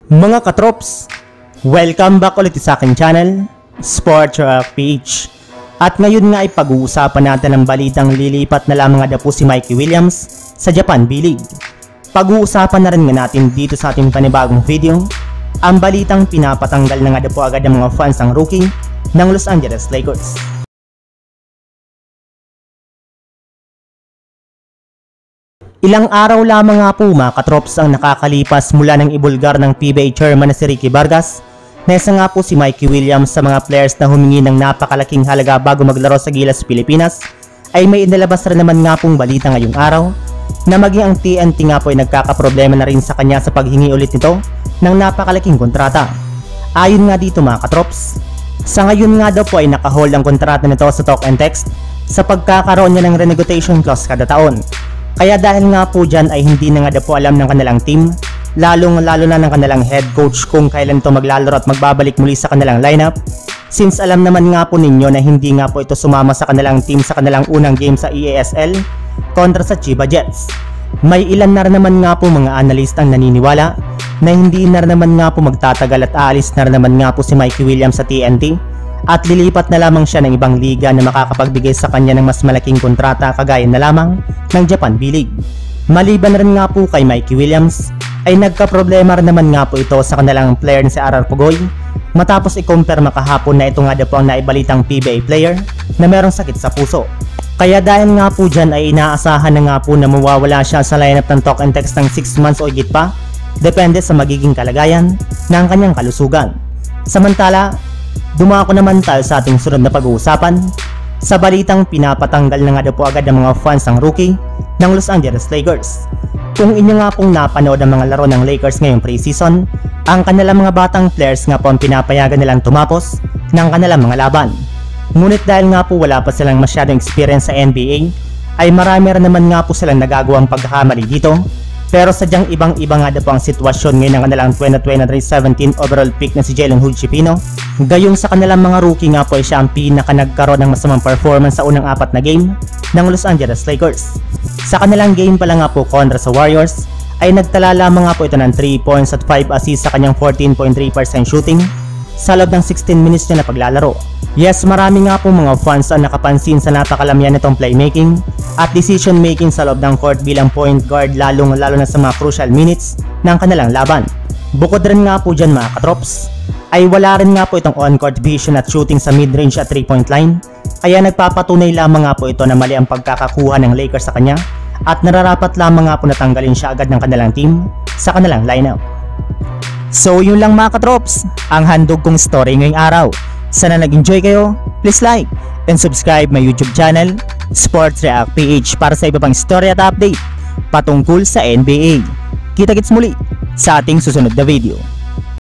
Mga katrops, welcome back ulit sa aking channel, Sports React PH. At ngayon nga ay pag-uusapan natin ang balitang lilipat na lamang nga po si Mikey Williams sa Japan B-League. Pag-uusapan na rin nga natin dito sa ating panibagong video, ang balitang pinapatanggal na nga po agad ng mga fans ng rookie ng Los Angeles Lakers. Ilang araw lamang nga po mga katrops ang nakakalipas mula ng ibulgar ng PBA chairman na si Ricky Vargas na isa nga po si Mikey Williams sa mga players na humingi ng napakalaking halaga bago maglaro sa Gilas, Pilipinas, ay may inilabas rin naman nga pong balita ngayong araw na maging ang TNT nga po ay nagkakaproblema na rin sa kanya sa paghingi ulit nito ng napakalaking kontrata. Ayon nga dito mga katrops, sa ngayon nga daw po ay nakahold ang kontrata nito sa Talk and Text sa pagkakaroon niya ng renegotiation clause kada taon. Kaya dahil nga po dyan ay hindi na nga daw po alam ng kanilang team, lalo na ng kanilang head coach kung kailan ito maglalaro at magbabalik muli sa kanilang lineup, since alam naman nga po ninyo na hindi nga po ito sumama sa kanilang team sa kanilang unang game sa EASL kontra sa Chiba Jets. May ilan na naman nga po mga analyst ang naniniwala na hindi na naman nga po magtatagal at aalis na naman nga po si Mikey Williams sa TNT at lilipat na lamang siya ng ibang liga na makakapagbigay sa kanya ng mas malaking kontrata kagaya na lamang ng Japan B-League. Maliban rin nga po kay Mikey Williams ay nagka-problema rin naman nga po ito sa kanilang player na si RR Pugoy matapos ikumpirma kahapon na ito nga daw po ang naibalitang PBA player na merong sakit sa puso. Kaya dahil nga po dyan ay inaasahan na nga po na mawawala siya sa lineup ng Talk and Text ng 6 months o higit pa, depende sa magiging kalagayan ng kanyang kalusugan. Samantala, dumako naman tayo sa ating sunod na pag-uusapan sa balitang pinapatanggal na nga daw po agad ng mga fans ng rookie ng Los Angeles Lakers. Kung inyo nga pong napanood ang mga laro ng Lakers ngayong preseason, ang kanilang mga batang players nga po ang pinapayagan nilang tumapos ng kanilang mga laban. Ngunit dahil nga po wala pa silang masyadong experience sa NBA, ay marami rin naman nga po silang nagagawang pagkakamali dito. Pero sadyang ibang-iba nga daw po ang sitwasyon ngayon ng kanilang 2023-17 overall pick na si Jalen Hood Schifino. Gayong sa kanilang mga rookie nga po ay siya ang pinaka nagkaroon ng masamang performance sa unang 4 na game ng Los Angeles Lakers. Sa kanilang game pala nga po kontra sa Warriors ay nagtala lamang nga po ito ng 3 points at 5 assists sa kanyang 14.3% shooting sa loob ng 16 minutes niya na paglalaro. Yes, marami nga po mga fans ang nakapansin sa napakalamian nitong playmaking at decision making sa loob ng court bilang point guard lalo na sa mga crucial minutes ng kanilang laban. Bukod rin nga po dyan mga katrops, ay wala rin nga po itong on-court vision at shooting sa mid-range at 3-point line, kaya nagpapatunay lamang nga po ito na mali ang pagkakakuha ng Lakers sa kanya at nararapat lamang nga po natanggalin siya agad ng kanilang team sa kanilang lineup. So yun lang mga katrops, ang handog kong story ngayong araw. Sana nag-enjoy kayo, please like and subscribe my YouTube channel, Sports React PH, para sa iba pang story at update patungkol sa NBA. Kita-kits muli sa ating susunod na video.